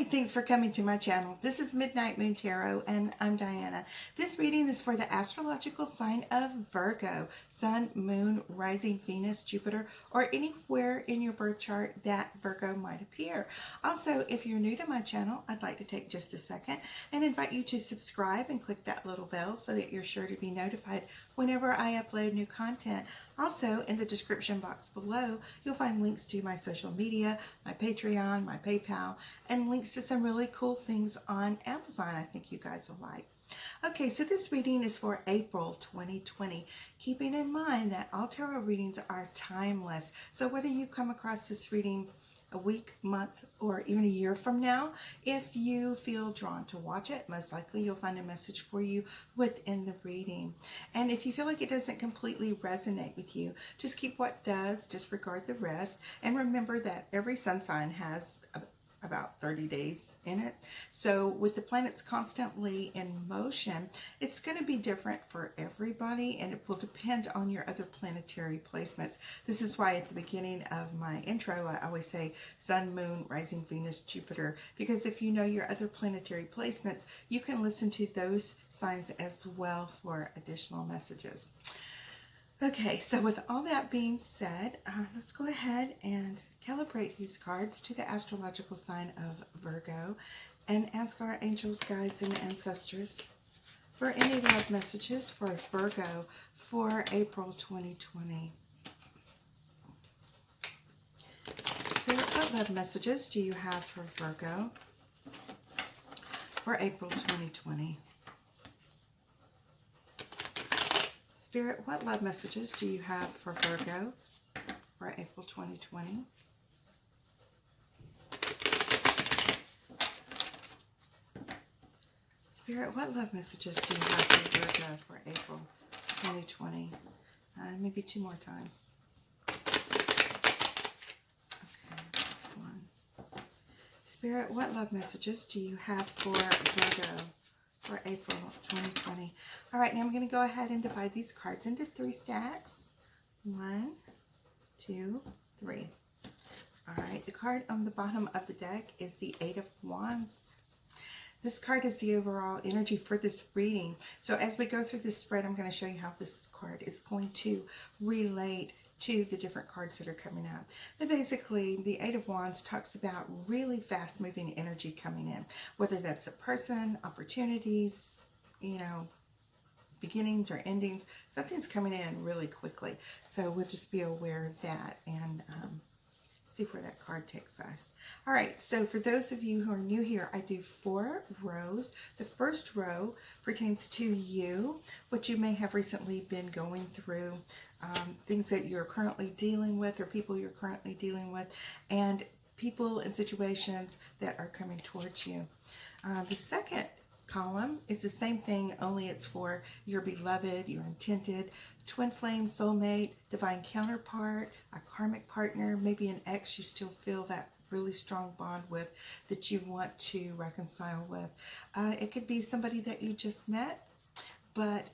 Hi, thanks for coming to my channel. This is Midnight Moon Tarot and I'm Diana. This reading is for the astrological sign of Virgo, Sun, Moon, Rising, Venus, Jupiter, or anywhere in your birth chart that Virgo might appear. Also, if you're new to my channel, I'd like to take just a second and invite you to subscribe and click that little bell so that you're sure to be notified whenever I upload new content. Also, in the description box below, you'll find links to my social media, my Patreon, my PayPal, and links to some really cool things on Amazon I think you guys will like. Okay, so this reading is for April 2020, keeping in mind that all tarot readings are timeless. So whether you come across this reading a week, month, or even a year from now, if you feel drawn to watch it, most likely you'll find a message for you within the reading. And if you feel like it doesn't completely resonate with you, just keep what does, disregard the rest, and remember that every sun sign has about 30 days in it. So with the planets constantly in motion, it's going to be different for everybody, and it will depend on your other planetary placements. This is why at the beginning of my intro, I always say Sun, Moon, Rising, Venus, Jupiter, because if you know your other planetary placements, you can listen to those signs as well for additional messages. Okay, so with all that being said, let's go ahead and calibrate these cards to the astrological sign of Virgo and ask our angels, guides, and ancestors for any love messages for Virgo for April 2020. Spirit, what love messages do you have for Virgo for April 2020? Spirit, what love messages do you have for Virgo for April 2020? Spirit, what love messages do you have for Virgo for April 2020? Maybe two more times. Okay, that's one. Spirit, what love messages do you have for Virgo for April 2020? All right, now I'm going to go ahead and divide these cards into 3 stacks. 1, 2, 3. All right, the card on the bottom of the deck is the 8 of Wands. This card is the overall energy for this reading. So as we go through this spread, I'm going to show you how this card is going to relate to the different cards that are coming up. But basically, the 8 of Wands talks about really fast-moving energy coming in, whether that's a person, opportunities, you know, beginnings or endings. Something's coming in really quickly. So we'll just be aware of that and see where that card takes us. All right, so for those of you who are new here, I do 4 rows. The first row pertains to you, what you may have recently been going through, things that you're currently dealing with or people you're currently dealing with, and people and situations that are coming towards you. The second column is the same thing, only it's for your beloved, your intended, twin flame, soulmate, divine counterpart, a karmic partner, maybe an ex you still feel that really strong bond with that you want to reconcile with. It could be somebody that you just met, but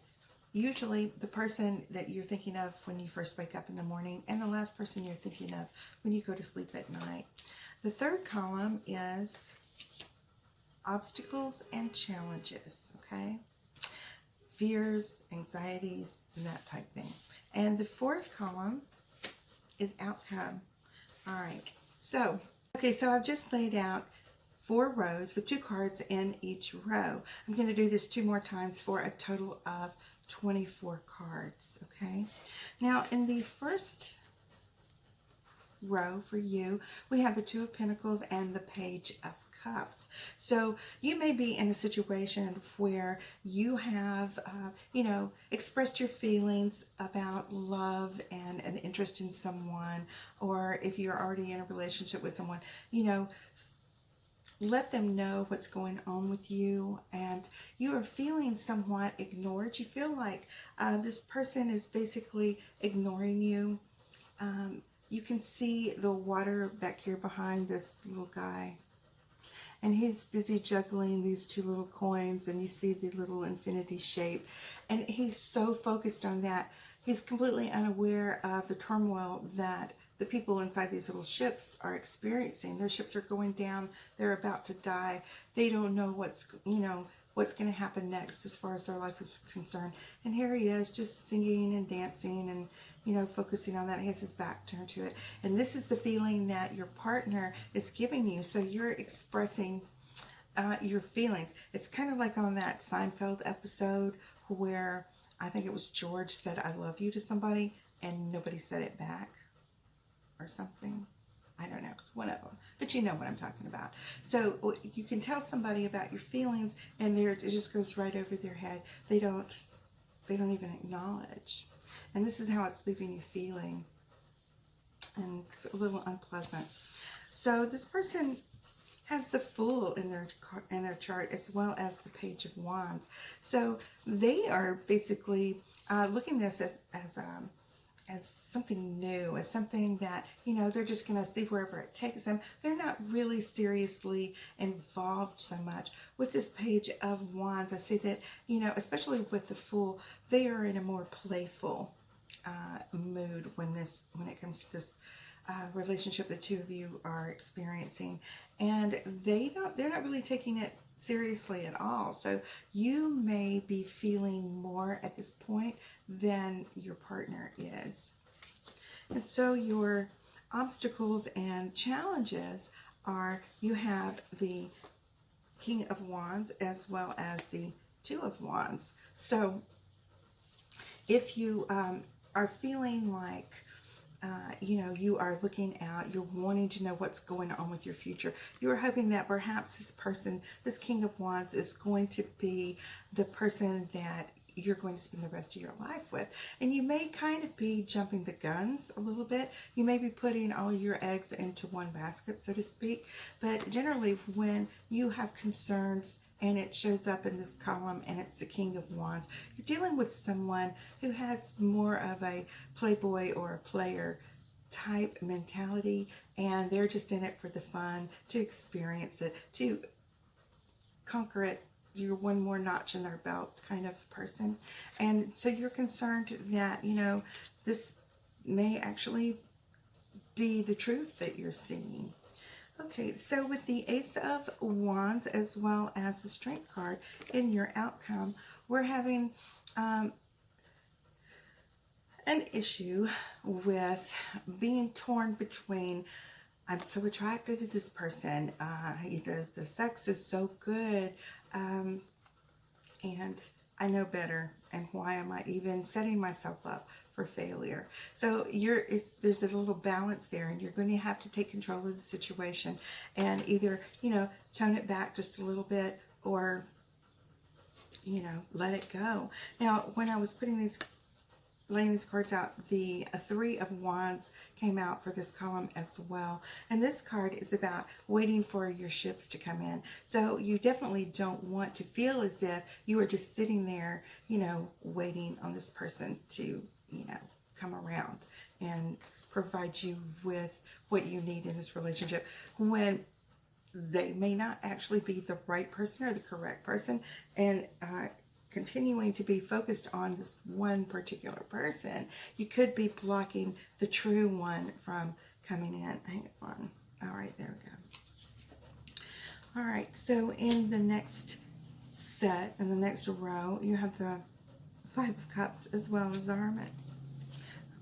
usually the person that you're thinking of when you first wake up in the morning and the last person you're thinking of when you go to sleep at night. The third column is obstacles and challenges, okay? Fears, anxieties, and that type thing. And the fourth column is outcome. All right, so, okay, so I've just laid out 4 rows with 2 cards in each row. I'm going to do this 2 more times for a total of 24 cards, okay? Now, in the first row for you, we have the 2 of Pentacles and the Page of Cups. So you may be in a situation where you have, expressed your feelings about love and an interest in someone, or if you're already in a relationship with someone, let them know what's going on with you, and you are feeling somewhat ignored. You feel like this person is basically ignoring you. You can see the water back here behind this little guy. And he's busy juggling these 2 little coins, and you see the little infinity shape. And he's so focused on that, he's completely unaware of the turmoil that the people inside these little ships are experiencing. Their ships are going down. They're about to die. They don't know what's going to happen next as far as their life is concerned. And here he is just singing and dancing and, focusing on that. He has his back turned to it. And this is the feeling that your partner is giving you. So you're expressing your feelings. It's kind of like on that Seinfeld episode where I think it was George said, "I love you" to somebody and nobody said it back or something. I don't know. It's one of them. But you know what I'm talking about. So you can tell somebody about your feelings and it just goes right over their head. They don't even acknowledge. And this is how it's leaving you feeling. And it's a little unpleasant. So this person has the Fool in their chart as well as the Page of Wands. So they are basically looking at this as something new, as something that, they're just going to see wherever it takes them. They're not really seriously involved so much. With this Page of Wands, I see that, especially with the Fool, they are in a more playful mood when it comes to this relationship the two of you are experiencing, and they're not really taking it seriously at all. So you may be feeling more at this point than your partner is. And so your obstacles and challenges are, you have the King of Wands as well as the Two of Wands. So if you are feeling like you are looking out, you're wanting to know what's going on with your future. You're hoping that perhaps this person, this King of Wands, is going to be the person that you're going to spend the rest of your life with. And you may kind of be jumping the guns a little bit. You may be putting all your eggs into one basket, so to speak. But generally, when you have concerns and it shows up in this column and it's the King of Wands, you're dealing with someone who has more of a playboy or a player type mentality, and they're just in it for the fun, to experience it, to conquer it. You're one more notch in their belt kind of person. And so you're concerned that, this may actually be the truth that you're seeing. Okay, so with the Ace of Wands as well as the Strength card in your outcome, we're having an issue with being torn between, I'm so attracted to this person, the sex is so good, and I know better, and why am I even setting myself up for failure? So there's a little balance there, and you're going to have to take control of the situation and either, tone it back just a little bit or, let it go. Now, when I was laying these cards out, the Three of Wands came out for this column as well. And this card is about waiting for your ships to come in. So you definitely don't want to feel as if you are just sitting there, waiting on this person to, come around and provide you with what you need in this relationship, when they may not actually be the right person or the correct person. And continuing to be focused on this one particular person, you could be blocking the true one from coming in. Hang on. All right, there we go. All right, so in the next set, in the next row, you have the Five of Cups as well as the Hermit.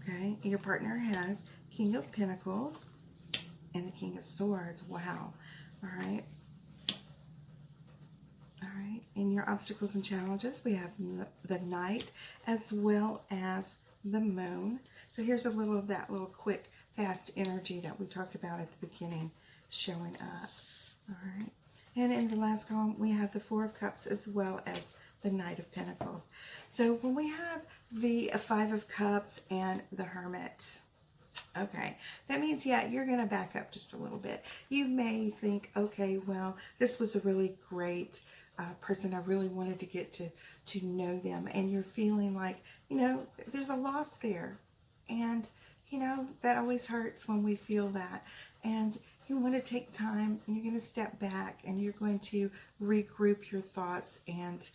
Okay, your partner has King of Pentacles and the King of Swords. Wow. All right. All right, in your obstacles and challenges, we have the Knight as well as the Moon. So here's a little of that little quick, fast energy that we talked about at the beginning showing up. All right, and in the last column, we have the Four of Cups as well as the Knight of Pentacles. So when we have the Five of Cups and the Hermit, okay, that means, you're going to back up just a little bit. You may think, okay, well, this was a really great person. I really wanted to get to know them. And you're feeling like, there's a loss there. And, that always hurts when we feel that. And, you want to take time and you're going to step back and you're going to regroup your thoughts and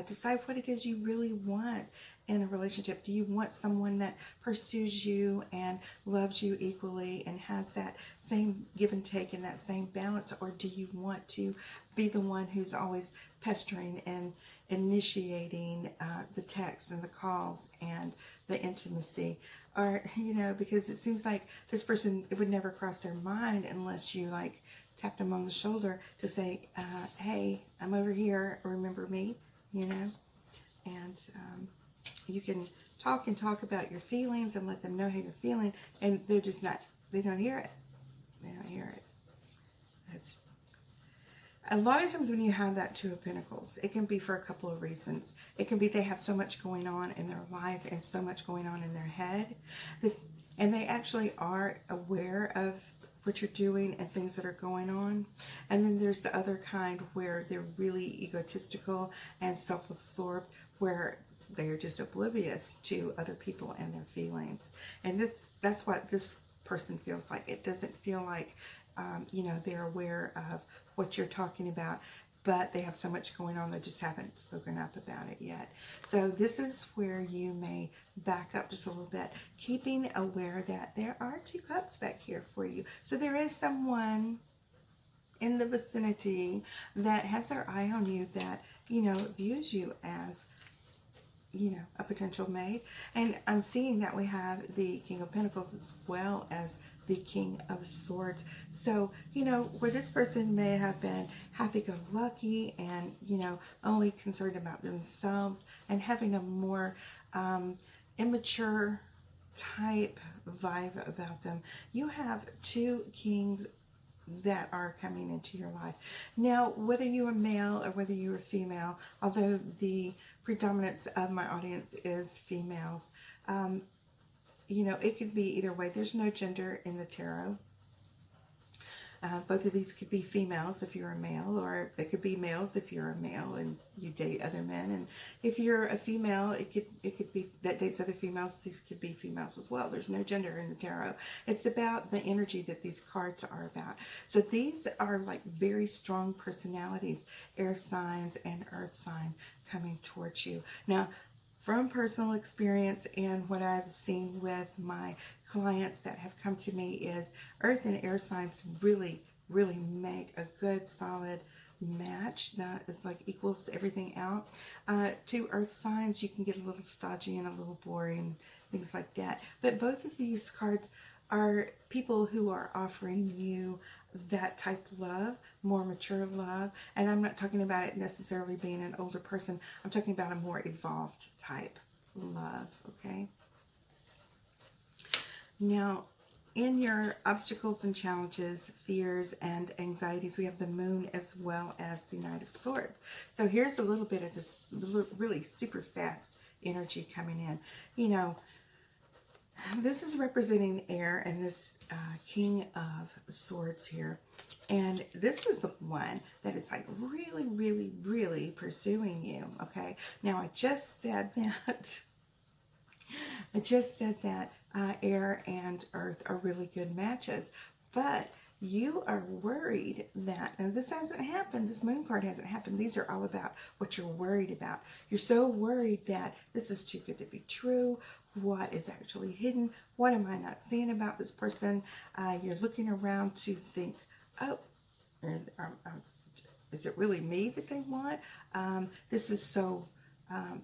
decide what it is you really want in a relationship. Do you want someone that pursues you and loves you equally and has that same give and take and that same balance? Or do you want to be the one who's always pestering and initiating the texts and the calls and the intimacy? Or, because it seems like this person, it would never cross their mind unless you like tap them on the shoulder to say, hey, I'm over here, remember me, and you can talk and talk about your feelings and let them know how you're feeling, and they're just not, they don't hear it. They don't hear it. That's a lot of times when you have that Two of Pentacles, it can be for a couple of reasons. It can be they have so much going on in their life and so much going on in their head, and they actually are aware of what you're doing and things that are going on. And then there's the other kind where they're really egotistical and self-absorbed, where they're just oblivious to other people and their feelings. And that's what this person feels like. It doesn't feel like they're aware of what you're talking about, but they have so much going on, they just haven't spoken up about it yet. So this is where you may back up just a little bit, keeping aware that there are 2 cups back here for you. So there is someone in the vicinity that has their eye on you, that, views you as, a potential mate. And I'm seeing that we have the King of Pentacles as well as the King of Swords. So, where this person may have been happy-go-lucky and, only concerned about themselves and having a more immature type vibe about them, you have 2 kings that are coming into your life. Now, whether you're a male or whether you're a female, although the predominance of my audience is females, it could be either way. There's no gender in the tarot. Both of these could be females if you're a male, or they could be males if you're a male and you date other men. And if you're a female, it could be that dates other females. These could be females as well. There's no gender in the tarot. It's about the energy that these cards are about. So these are like very strong personalities, air signs and earth sign coming towards you. Now, from personal experience and what I've seen with my clients that have come to me, is earth and air signs really, really make a good solid match that like equals everything out. 2 earth signs, you can get a little stodgy and a little boring, things like that. But both of these cards are people who are offering you that type of love, more mature love. And I'm not talking about it necessarily being an older person. I'm talking about a more evolved type love, okay? Now, in your obstacles and challenges, fears and anxieties, we have the Moon as well as the Knight of Swords. So here's a little bit of this really super fast energy coming in. This is representing air and this King of Swords here. And this is the one that is like really, really, really pursuing you, okay? Now, I just said that air and earth are really good matches, but you are worried that, and this hasn't happened, this moon card hasn't happened, these are all about what you're worried about. You're so worried that this is too good to be true. What is actually hidden? What am I not seeing about this person? You're looking around to think, oh, is it really me that they want? This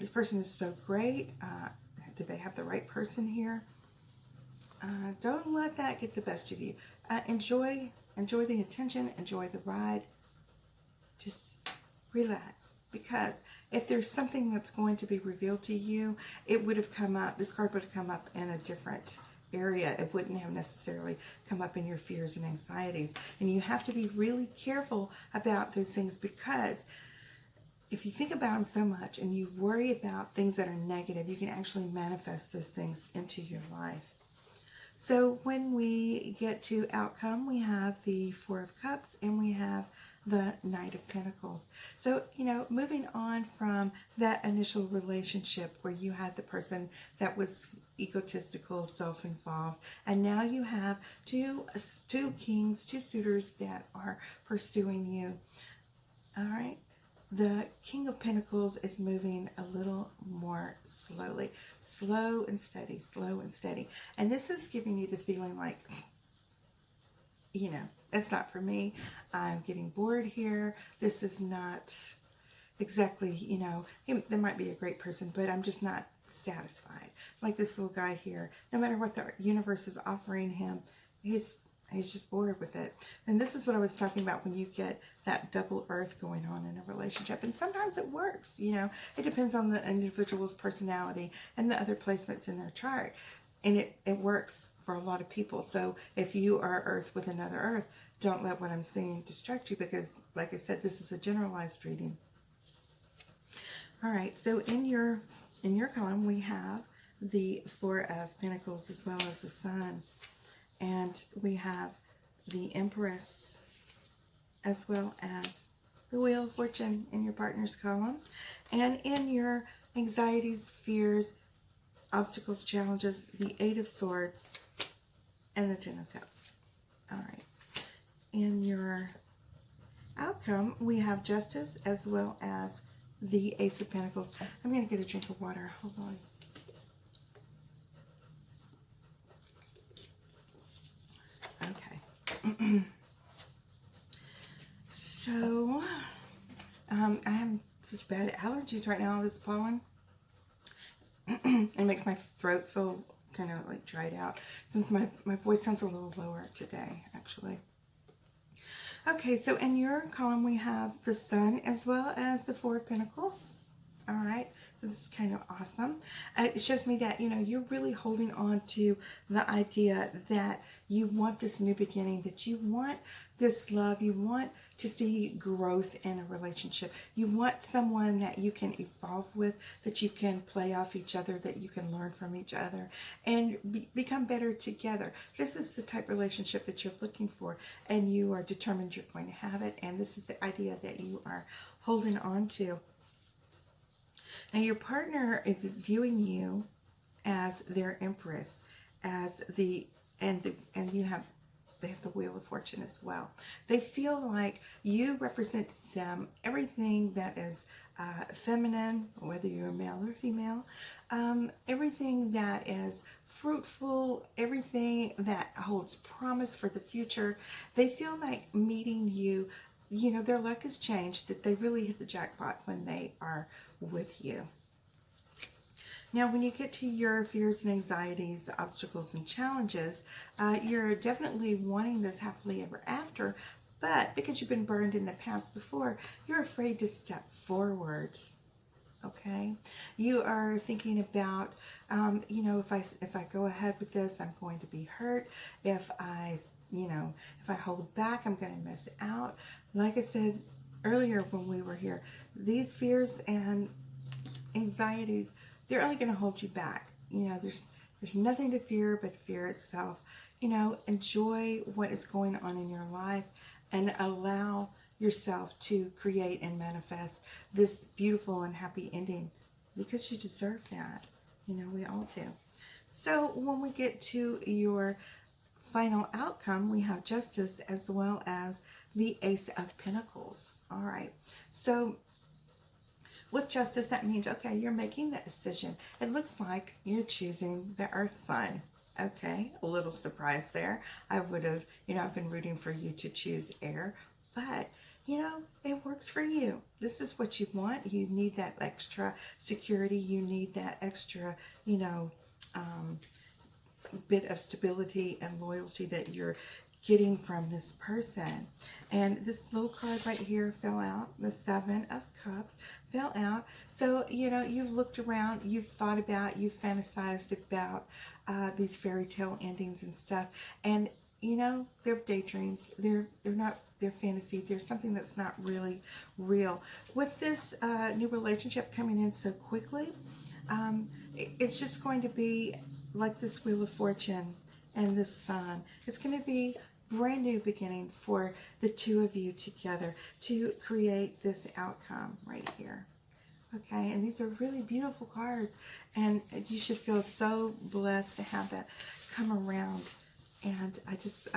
person is so great. Do they have the right person here? Don't let that get the best of you. Enjoy the attention, enjoy the ride. Just relax, because if there's something that's going to be revealed to you, it would have come up, this card would have come up in a different area. It wouldn't have necessarily come up in your fears and anxieties. And you have to be really careful about those things, because if you think about them so much and you worry about things that are negative, you can actually manifest those things into your life. So when we get to outcome, we have the Four of Cups and we have the Knight of Pentacles. So, moving on from that initial relationship where you had the person that was egotistical, self-involved, and now you have two kings, two suitors that are pursuing you. All right. The King of Pentacles is moving a little more slowly, slow and steady, slow and steady. And this is giving you the feeling like, that's not for me. I'm getting bored here. This is not exactly, there might be a great person, but I'm just not satisfied. Like this little guy here, no matter what the universe is offering him, he's just bored with it. And this is what I was talking about when you get that double earth going on in a relationship. And sometimes it works, it depends on the individual's personality and the other placements in their chart. And it works for a lot of people. So if you are earth with another earth, don't let what I'm saying distract you, because like I said, this is a generalized reading. All right, so in your column, we have the Four of Pentacles as well as the Sun. And we have the Empress as well as the Wheel of Fortune in your partner's column. And in your anxieties, fears, obstacles, challenges, the Eight of Swords and the Ten of Cups. All right. In your outcome, we have Justice as well as the Ace of Pentacles. I'm going to get a drink of water. Hold on. Okay. So, I have such bad allergies right now, this pollen. It makes my throat feel kind of like dried out, since my voice sounds a little lower today, actually. Okay, so in your column, we have the Sun as well as the Four of Pentacles. All right, so this is kind of awesome. It shows me that, you're really holding on to the idea that you want this new beginning, that you want this love, you want to see growth in a relationship. You want someone that you can evolve with, that you can play off each other, that you can learn from each other, and become better together. This is the type of relationship that you're looking for, and you are determined you're going to have it, and this is the idea that you are holding on to. Now, your partner is viewing you as their Empress, as they have the Wheel of Fortune as well. They feel like you represent them, everything that is feminine, whether you're male or female, everything that is fruitful, everything that holds promise for the future. They feel like meeting you, their luck has changed, that they really hit the jackpot when they are with you. Now, when you get to your fears and anxieties, obstacles and challenges, you're definitely wanting this happily ever after, but because you've been burned in the past before, you're afraid to step forward. Okay, you are thinking about, if I go ahead with this, I'm going to be hurt. If I hold back, I'm going to miss out. Like I said earlier when we were here, these fears and anxieties, they're only going to hold you back. There's nothing to fear but fear itself. Enjoy what is going on in your life and allow yourself to create and manifest this beautiful and happy ending, because you deserve that. We all do. So when we get to your final outcome, we have Justice as well as the Ace of Pentacles. All right. So with Justice, that means, okay, you're making that decision. It looks like you're choosing the Earth sign. Okay, a little surprise there. I would have, I've been rooting for you to choose air, but it works for you. This is what you want. You need that extra security. You need that extra, bit of stability and loyalty that you're getting from this person. And this little card right here fell out. The Seven of Cups fell out. So, you've looked around, you've thought about, you've fantasized about these fairy tale endings and stuff. And, they're daydreams. They're not, they're fantasy. There's something that's not really real. With this new relationship coming in so quickly, it's just going to be like this Wheel of Fortune and the Sun. It's going to be brand new beginning for the two of you together to create this outcome right here. Okay, and these are really beautiful cards, and you should feel so blessed to have that come around. And I just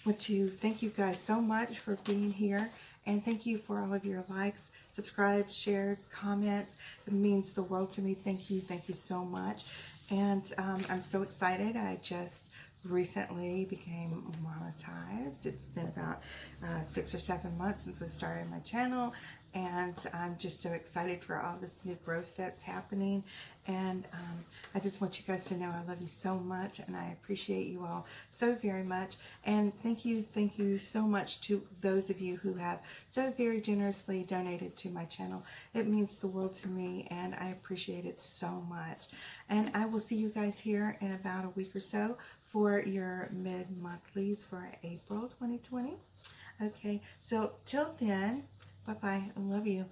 want to thank you guys so much for being here, and thank you for all of your likes, subscribes, shares, comments. It means the world to me. Thank you so much. And I'm so excited. I just recently became monetized. It's been about 6 or 7 months since I started my channel, and I'm just so excited for all this new growth that's happening. And I just want you guys to know I love you so much, and I appreciate you all so very much. And thank you so much to those of you who have so very generously donated to my channel. It means the world to me, and I appreciate it so much. And I will see you guys here in about a week or so for your mid-monthlies for April 2020. Okay, so till then, bye-bye. I love you.